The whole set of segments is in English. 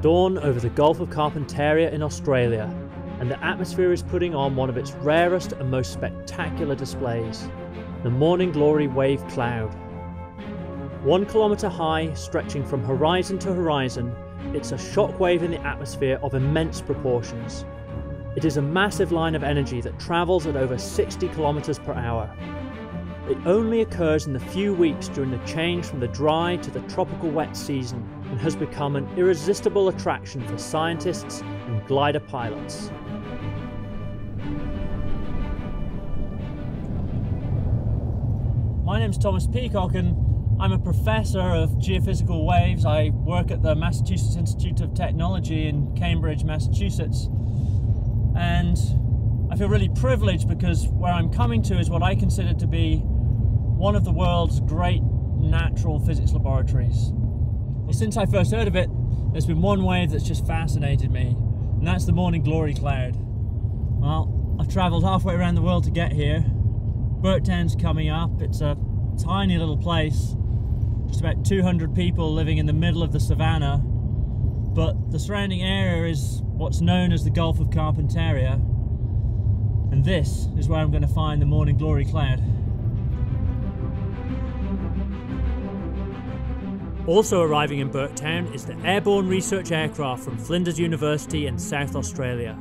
dawn over the Gulf of Carpentaria in Australia, and the atmosphere is putting on one of its rarest and most spectacular displays, the morning glory wave cloud. 1 kilometre high, stretching from horizon to horizon, it's a shockwave in the atmosphere of immense proportions. It is a massive line of energy that travels at over 60 kilometres per hour. It only occurs in the few weeks during the change from the dry to the tropical wet season, and has become an irresistible attraction for scientists and glider pilots. My name's Thomas Peacock and I'm a professor of geophysical waves. I work at the Massachusetts Institute of Technology in Cambridge, Massachusetts. And I feel really privileged because where I'm coming to is what I consider to be one of the world's great natural physics laboratories. Since I first heard of it, there's been one wave that's just fascinated me, and that's the morning glory cloud. Well, I've travelled halfway around the world to get here. Burketown's coming up. It's a tiny little place, just about 200 people living in the middle of the savannah, but the surrounding area is what's known as the Gulf of Carpentaria, and this is where I'm going to find the morning glory cloud. Also arriving in Burketown is the Airborne Research aircraft from Flinders University in South Australia.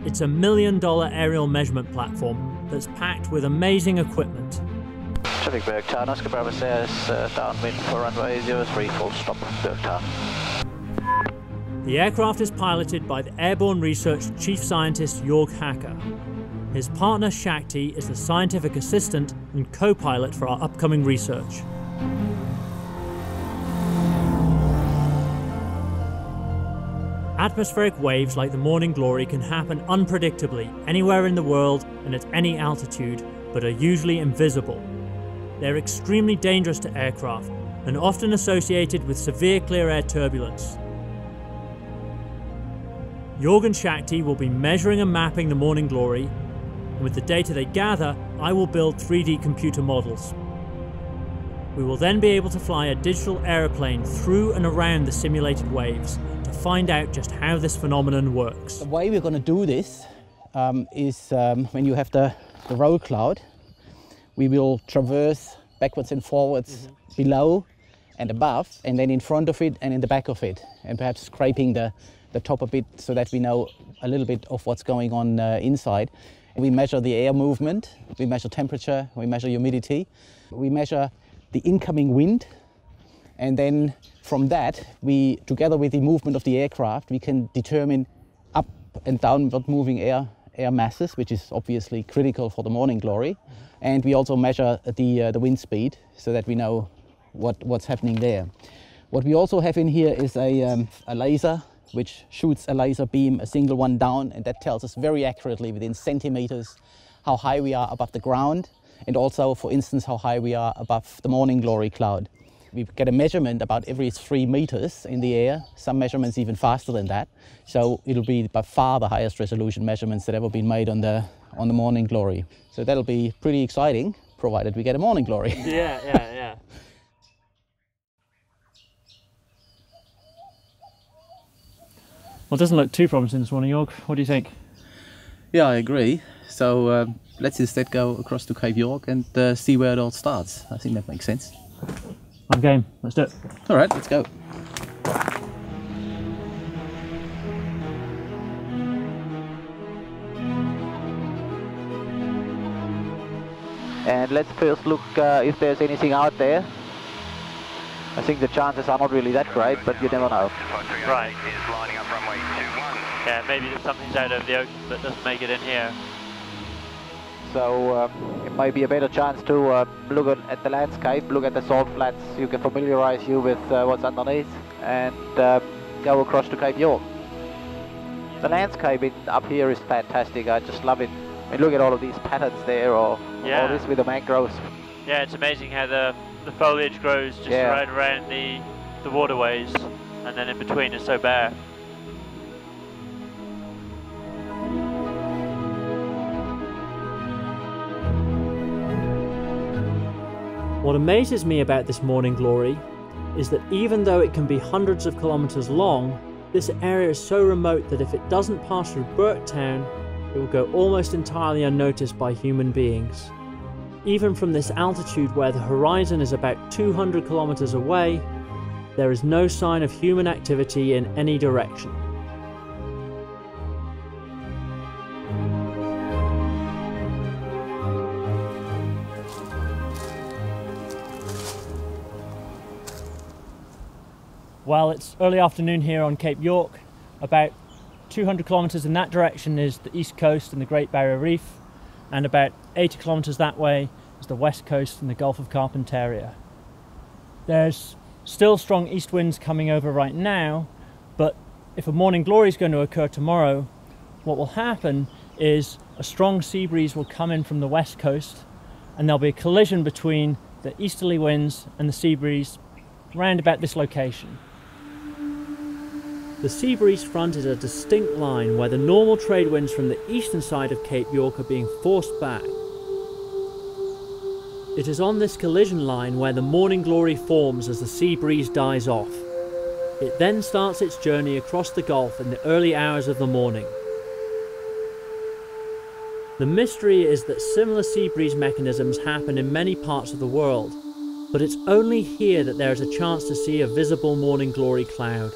It's a $1 million aerial measurement platform that's packed with amazing equipment. Traffic Burketown, Oscar Bravo says downwind for runway 03, full stop Burketown. The aircraft is piloted by the Airborne Research Chief Scientist Jorg Hacker. His partner Shakti is the scientific assistant and co-pilot for our upcoming research. Atmospheric waves like the morning glory can happen unpredictably anywhere in the world and at any altitude, but are usually invisible. They're extremely dangerous to aircraft and often associated with severe clear air turbulence. Jorg and Shakti will be measuring and mapping the morning glory, and with the data they gather, I will build 3D computer models. We will then be able to fly a digital aeroplane through and around the simulated waves to find out just how this phenomenon works. The way we're going to do this is when you have the roll cloud, we will traverse backwards and forwards below and above, and then in front of it and in the back of it, and perhaps scraping the top a bit so that we know a little bit of what's going on inside. We measure the air movement, we measure temperature, we measure humidity, we measure the incoming wind, and then from that, we, together with the movement of the aircraft, we can determine up and downward moving air masses, which is obviously critical for the morning glory. And we also measure the wind speed so that we know what's happening there. What we also have in here is a laser which shoots a laser beam, a single one down, and that tells us very accurately within centimeters how high we are above the ground, and also, for instance, how high we are above the morning glory cloud. We get a measurement about every 3 meters in the air, some measurements even faster than that. So it'll be by far the highest resolution measurements that ever been made on the morning glory. So that'll be pretty exciting, provided we get a morning glory. Yeah. Well, it doesn't look too promising this morning, Jorg. What do you think? Yeah, I agree. So let's instead go across to Cape York and see where it all starts. I think that makes sense. I'm game. Let's do it. All right, let's go. And let's first look if there's anything out there. I think the chances are not really that great, but you never know. Right. Yeah, maybe something's out over the ocean but doesn't make it in here. So it might be a better chance to look at the landscape, look at the salt flats. You can familiarize you with what's underneath, and go across to Cape York. The landscape up here is fantastic. I just love it. I mean, look at all of these patterns there, or all this with the mangroves. Yeah, it's amazing how the foliage grows just right around the waterways, and then in between it's so bare. What amazes me about this morning glory is that even though it can be hundreds of kilometers long, This area is so remote that if it doesn't pass through Burketown, it will go almost entirely unnoticed by human beings. Even from this altitude where the horizon is about 200 kilometers away, there is no sign of human activity in any direction. Well, it's early afternoon here on Cape York. About 200 kilometers in that direction is the east coast and the Great Barrier Reef, and about 80 kilometers that way is the west coast and the Gulf of Carpentaria. There's still strong east winds coming over right now, but if a morning glory is going to occur tomorrow, what will happen is a strong sea breeze will come in from the west coast, and there'll be a collision between the easterly winds and the sea breeze round about this location. The sea breeze front is a distinct line where the normal trade winds from the eastern side of Cape York are being forced back. It is on this collision line where the morning glory forms as the sea breeze dies off. It then starts its journey across the Gulf in the early hours of the morning. The mystery is that similar sea breeze mechanisms happen in many parts of the world, but it's only here that there is a chance to see a visible morning glory cloud.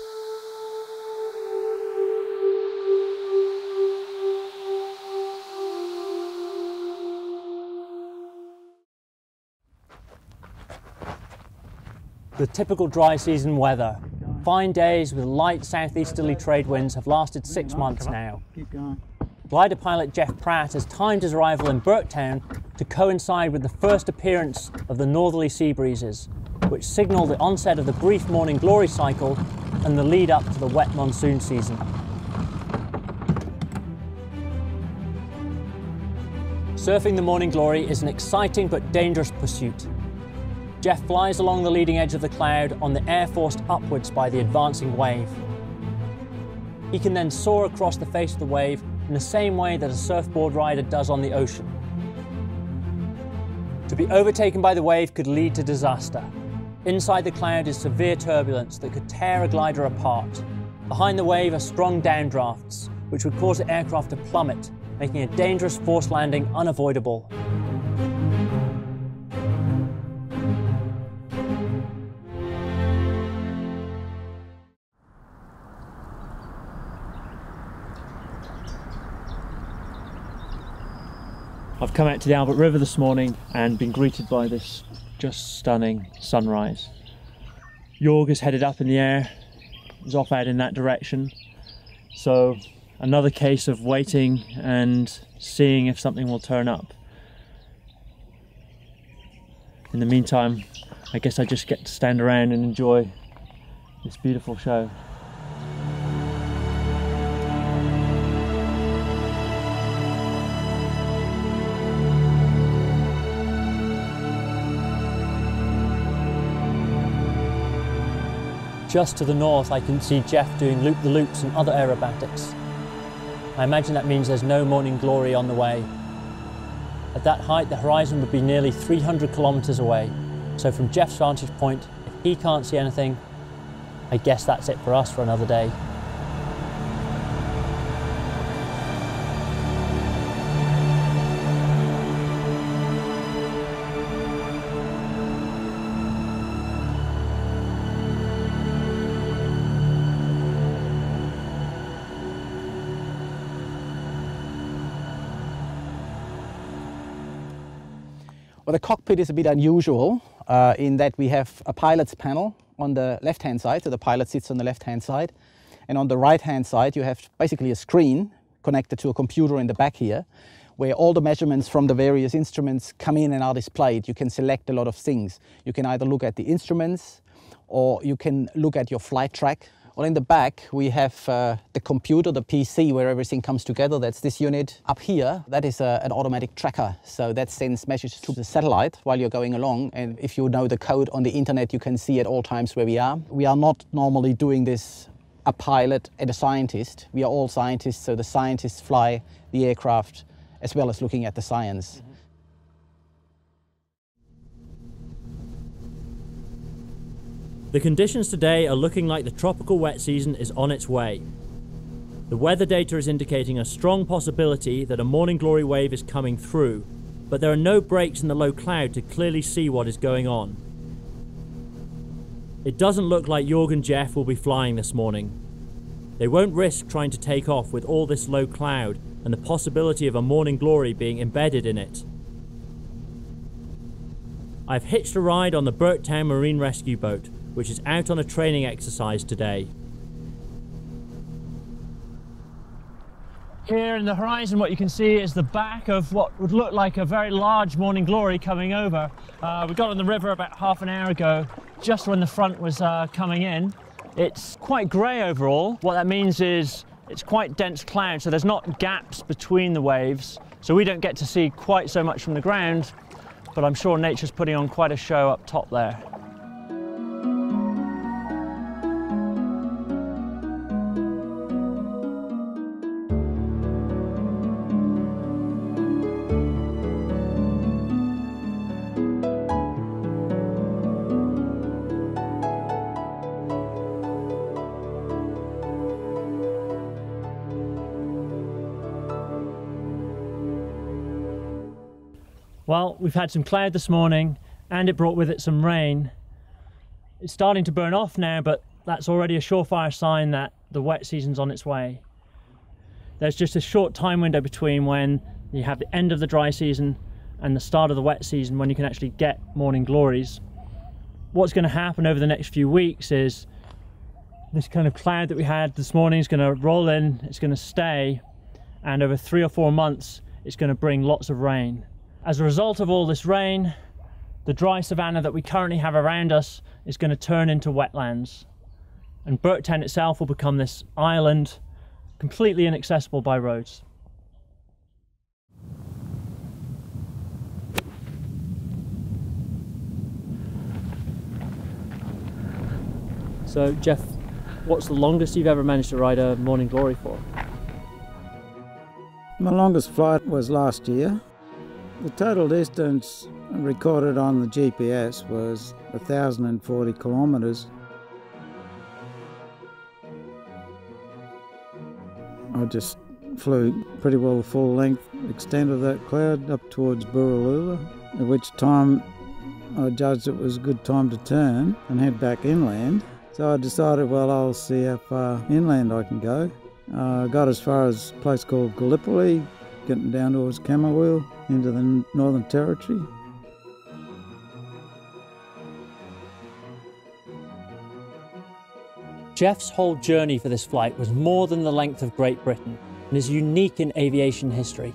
The typical dry season weather. Fine days with light southeasterly trade winds have lasted 6 months now. Glider pilot Jeff Pratt has timed his arrival in Burketown to coincide with the first appearance of the northerly sea breezes, which signal the onset of the brief morning glory cycle and the lead up to the wet monsoon season. Surfing the morning glory is an exciting but dangerous pursuit. Jeff flies along the leading edge of the cloud on the air forced upwards by the advancing wave. He can then soar across the face of the wave in the same way that a surfboard rider does on the ocean. To be overtaken by the wave could lead to disaster. Inside the cloud is severe turbulence that could tear a glider apart. Behind the wave are strong downdrafts, which would cause the aircraft to plummet, making a dangerous forced landing unavoidable. I've come out to the Albert River this morning and been greeted by this just stunning sunrise. Jorg is headed up in the air, is off out in that direction. So another case of waiting and seeing if something will turn up. In the meantime, I guess I just get to stand around and enjoy this beautiful show. Just to the north I can see Jeff doing loop-the-loops and other aerobatics. I imagine that means there's no morning glory on the way. At that height the horizon would be nearly 300 kilometers away, so from Jeff's vantage point, if he can't see anything, I guess that's it for us for another day. Well, the cockpit is a bit unusual in that we have a pilot's panel on the left-hand side, so the pilot sits on the left-hand side, and on the right-hand side you have basically a screen connected to a computer in the back here, where all the measurements from the various instruments come in and are displayed. You can select a lot of things. You can either look at the instruments or you can look at your flight track. Well, in the back we have the computer, the PC, where everything comes together. That's this unit. Up here, that is an automatic tracker. So that sends messages to the satellite while you're going along. And if you know the code on the internet, you can see at all times where we are. We are not normally doing this a pilot and a scientist. We are all scientists, so the scientists fly the aircraft as well as looking at the science. The conditions today are looking like the tropical wet season is on its way. The weather data is indicating a strong possibility that a morning glory wave is coming through, but there are no breaks in the low cloud to clearly see what is going on. It doesn't look like Jorg and Jeff will be flying this morning. They won't risk trying to take off with all this low cloud and the possibility of a morning glory being embedded in it. I've hitched a ride on the Burketown Marine Rescue boat, which is out on a training exercise today. Here in the horizon, what you can see is the back of what would look like a very large morning glory coming over. We got on the river about half an hour ago, just when the front was coming in. It's quite grey overall. What that means is it's quite dense cloud, so there's not gaps between the waves, so we don't get to see quite so much from the ground, but I'm sure nature's putting on quite a show up top there. Well, we've had some cloud this morning and it brought with it some rain. It's starting to burn off now, but that's already a surefire sign that the wet season's on its way. There's just a short time window between when you have the end of the dry season and the start of the wet season when you can actually get morning glories. What's going to happen over the next few weeks is this kind of cloud that we had this morning is going to roll in, it's going to stay, and over 3 or 4 months it's going to bring lots of rain. As a result of all this rain, the dry savanna that we currently have around us is going to turn into wetlands. And Burketown itself will become this island, completely inaccessible by roads. So, Jeff, what's the longest you've ever managed to ride a morning glory for? My longest flight was last year. The total distance recorded on the GPS was 1,040 kilometres. I just flew pretty well the full length extent of that cloud up towards Burketown, at which time I judged it was a good time to turn and head back inland. So I decided, well, I'll see how far inland I can go. I got as far as a place called Gallipoli, getting down towards Camberwell into the Northern Territory. Jeff's whole journey for this flight was more than the length of Great Britain and is unique in aviation history.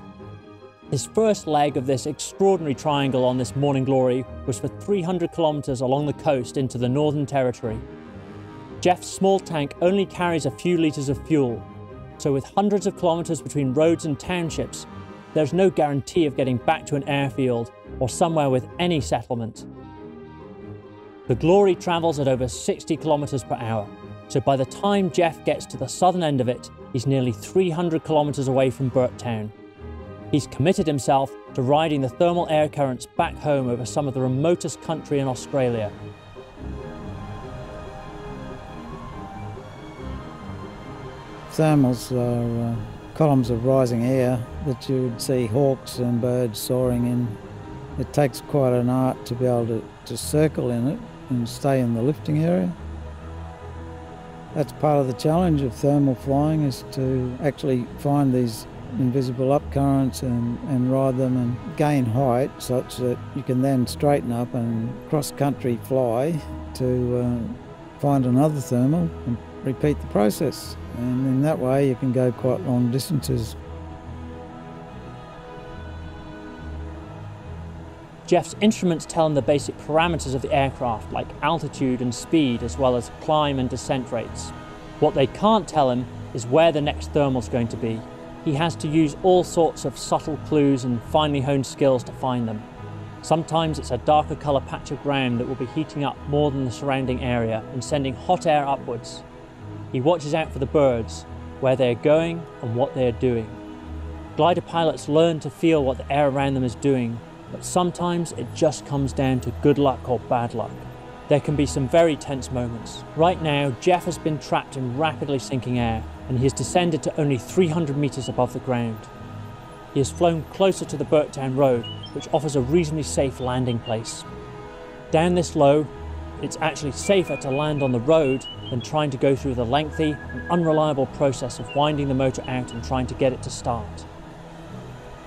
His first leg of this extraordinary triangle on this morning glory was for 300 kilometres along the coast into the Northern Territory. Jeff's small tank only carries a few litres of fuel, so with hundreds of kilometres between roads and townships, there's no guarantee of getting back to an airfield or somewhere with any settlement. The glory travels at over 60 kilometres per hour, so by the time Jeff gets to the southern end of it, he's nearly 300 kilometres away from Burketown. He's committed himself to riding the thermal air currents back home over some of the remotest country in Australia. Thermals are columns of rising air that you would see hawks and birds soaring in. It takes quite an art to be able to circle in it and stay in the lifting area. That's part of the challenge of thermal flying, is to actually find these invisible upcurrents and ride them and gain height such that you can then straighten up and cross-country fly to find another thermal and repeat the process. And in that way you can go quite long distances. Jeff's instruments tell him the basic parameters of the aircraft, like altitude and speed, as well as climb and descent rates. What they can't tell him is where the next thermal's going to be. He has to use all sorts of subtle clues and finely honed skills to find them. Sometimes it's a darker colour patch of ground that will be heating up more than the surrounding area and sending hot air upwards. He watches out for the birds, where they are going and what they are doing. Glider pilots learn to feel what the air around them is doing, but sometimes it just comes down to good luck or bad luck. there can be some very tense moments. Right now, Jeff has been trapped in rapidly sinking air, and he has descended to only 300 metres above the ground. He has flown closer to the Burketown road, which offers a reasonably safe landing place. Down this low, it's actually safer to land on the road than trying to go through the lengthy and unreliable process of winding the motor out and trying to get it to start.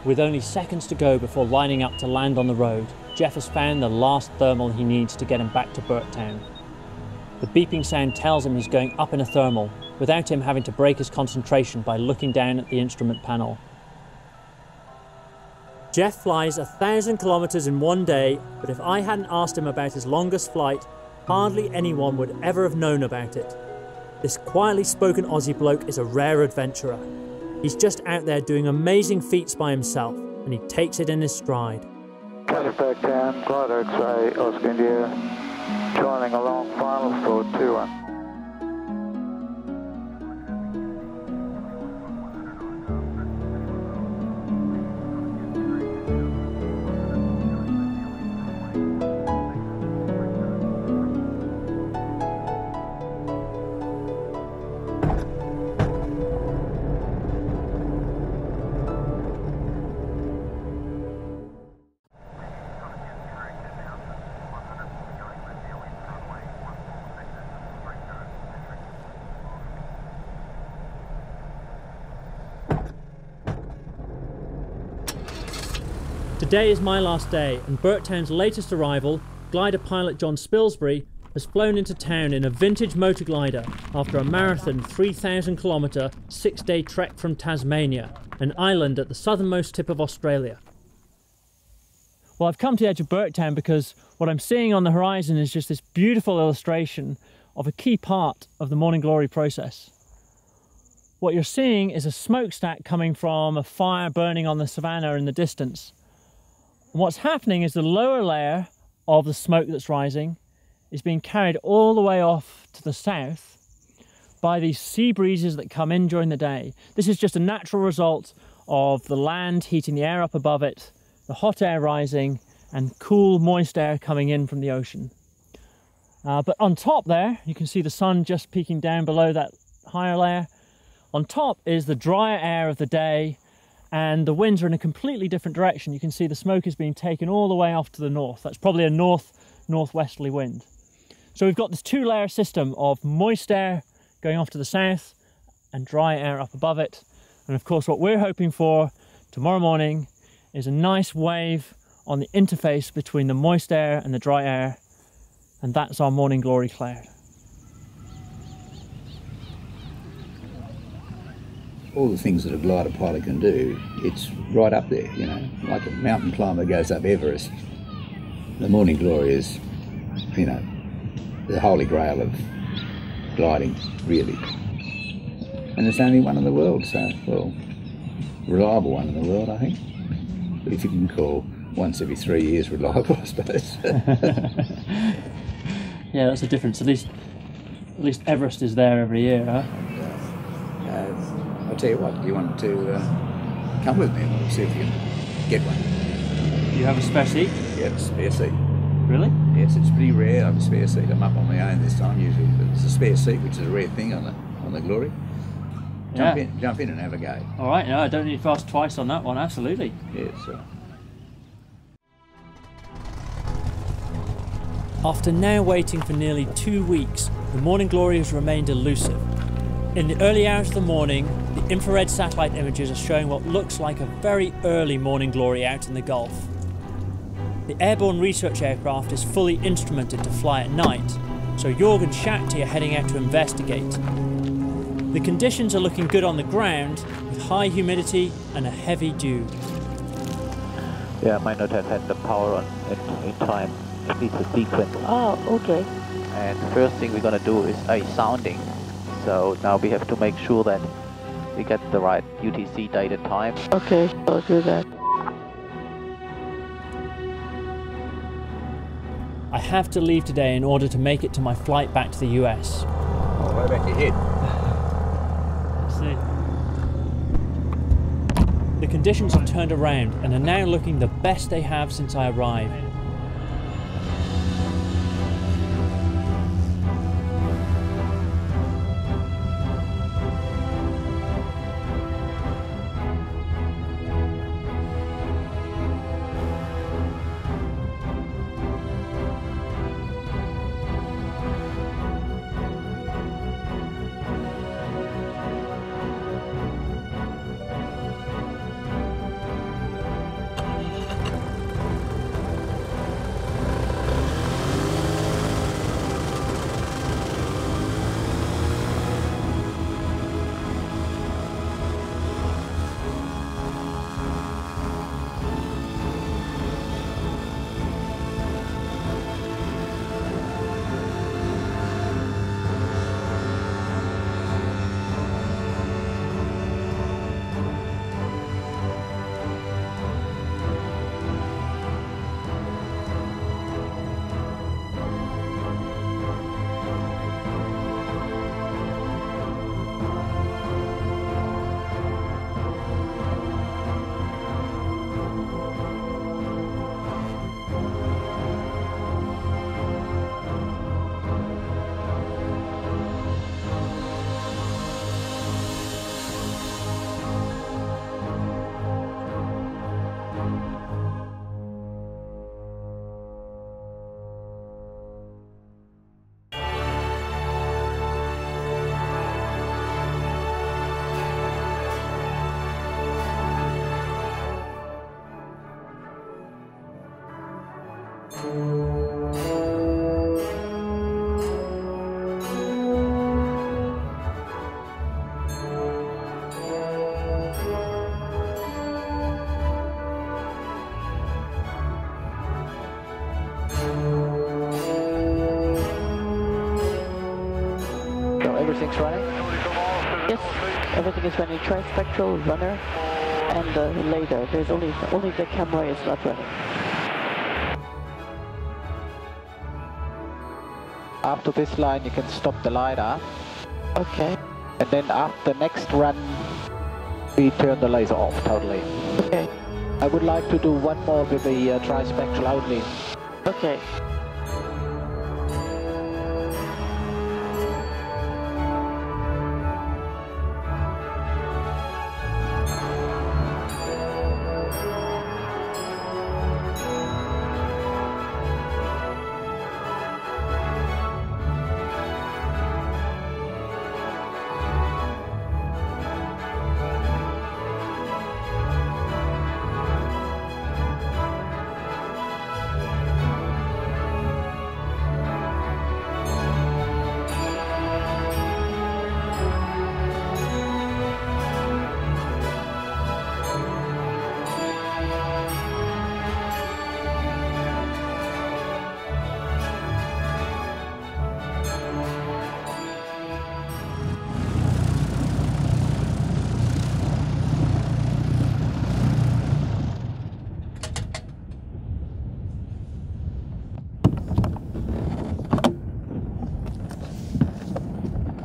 With only seconds to go before lining up to land on the road, Jeff has found the last thermal he needs to get him back to Burketown. The beeping sound tells him he's going up in a thermal, without him having to break his concentration by looking down at the instrument panel. Jeff flies 1,000 kilometres in one day, but if I hadn't asked him about his longest flight, hardly anyone would ever have known about it. This quietly spoken Aussie bloke is a rare adventurer. He's just out there doing amazing feats by himself, and he takes it in his stride. Burketown, Glide X-ray, Oscar India, joining along final for 2-1. Today is my last day, and Burketown's latest arrival, glider pilot John Spilsbury, has flown into town in a vintage motor glider after a marathon 3,000 kilometre, 6-day trek from Tasmania, an island at the southernmost tip of Australia. Well, I've come to the edge of Burketown because what I'm seeing on the horizon is just this beautiful illustration of a key part of the Morning Glory process. What you're seeing is a smokestack coming from a fire burning on the savannah in the distance. And what's happening is the lower layer of the smoke that's rising is being carried all the way off to the south by these sea breezes that come in during the day. This is just a natural result of the land heating the air up above it, the hot air rising, and cool, moist air coming in from the ocean. But on top there, you can see the sun just peeking down below that higher layer. On top is the drier air of the day, and the winds are in a completely different direction. You can see the smoke is being taken all the way off to the north. That's probably a northwesterly wind. So we've got this two-layer system of moist air going off to the south and dry air up above it. And of course what we're hoping for tomorrow morning is a nice wave on the interface between the moist air and the dry air, and that's our Morning Glory cloud. All the things that a glider pilot can do, it's right up there, you know, like a mountain climber goes up Everest. The Morning Glory is, you know, the holy grail of gliding, really. And it's only one in the world, so, well, reliable one in the world, I think. But if you can call once every 3 years reliable, I suppose. Yeah, that's the difference. At least Everest is there every year, huh? I'll tell you what, you want to come with me and we'll see if you can get one. You have a spare seat? Yeah, a spare seat. Really? Yes, it's pretty rare to have a spare seat. I'm up on my own this time usually, but it's a spare seat, which is a rare thing on the Glory. Jump in and have a go. All right, no, I don't need to ask twice on that one, absolutely. Yes. After now waiting for nearly 2 weeks, the Morning Glory has remained elusive. In the early hours of the morning, the infrared satellite images are showing what looks like a very early Morning Glory out in the Gulf. The Airborne Research aircraft is fully instrumented to fly at night, so Jorg and Shakti are heading out to investigate. The conditions are looking good on the ground, with high humidity and a heavy dew. Yeah, I might not have had the power on in time. It needs a sequence. Oh, okay. And the first thing we're going to do is a sounding. So now we have to make sure that we get the right UTC dated time. Okay, I'll do that. I have to leave today in order to make it to my flight back to the US. Oh, what about your head? Let's see. The conditions have turned around and are now looking the best they have since I arrived. Everything's running? Yes, everything is running. Trispectral, runner, and laser. There's only the camera is not running. After this line, you can stop the LiDAR. Okay. And then after the next run, we turn the laser off totally. Okay. I would like to do one more with the trispectral only. Okay.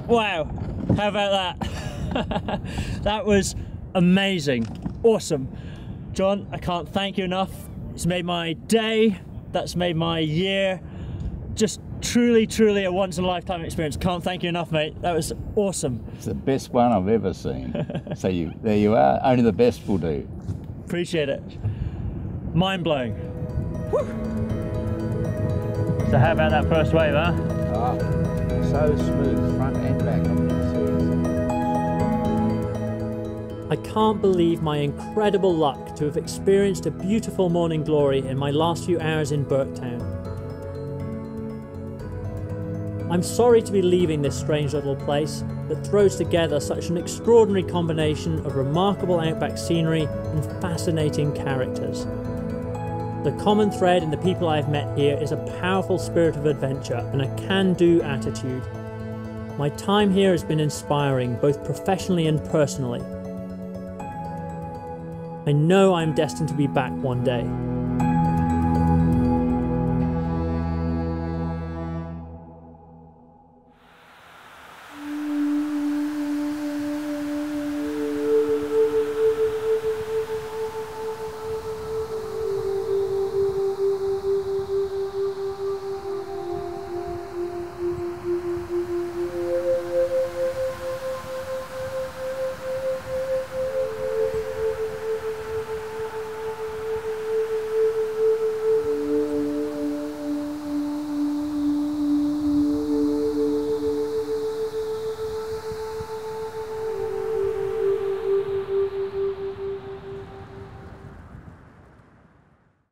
Wow, how about that? That was amazing, awesome. John, I can't thank you enough. It's made my day, that's made my year. Just truly, truly a once in a lifetime experience. Can't thank you enough, mate. That was awesome. It's the best one I've ever seen. So there you are, only the best will do. Appreciate it. Mind blowing. Whew. So how about that first wave, huh? So smooth, front and back. I can't believe my incredible luck to have experienced a beautiful morning glory in my last few hours in Burketown. I'm sorry to be leaving this strange little place that throws together such an extraordinary combination of remarkable outback scenery and fascinating characters. The common thread in the people I've met here is a powerful spirit of adventure and a can-do attitude. My time here has been inspiring, both professionally and personally. I know I'm destined to be back one day.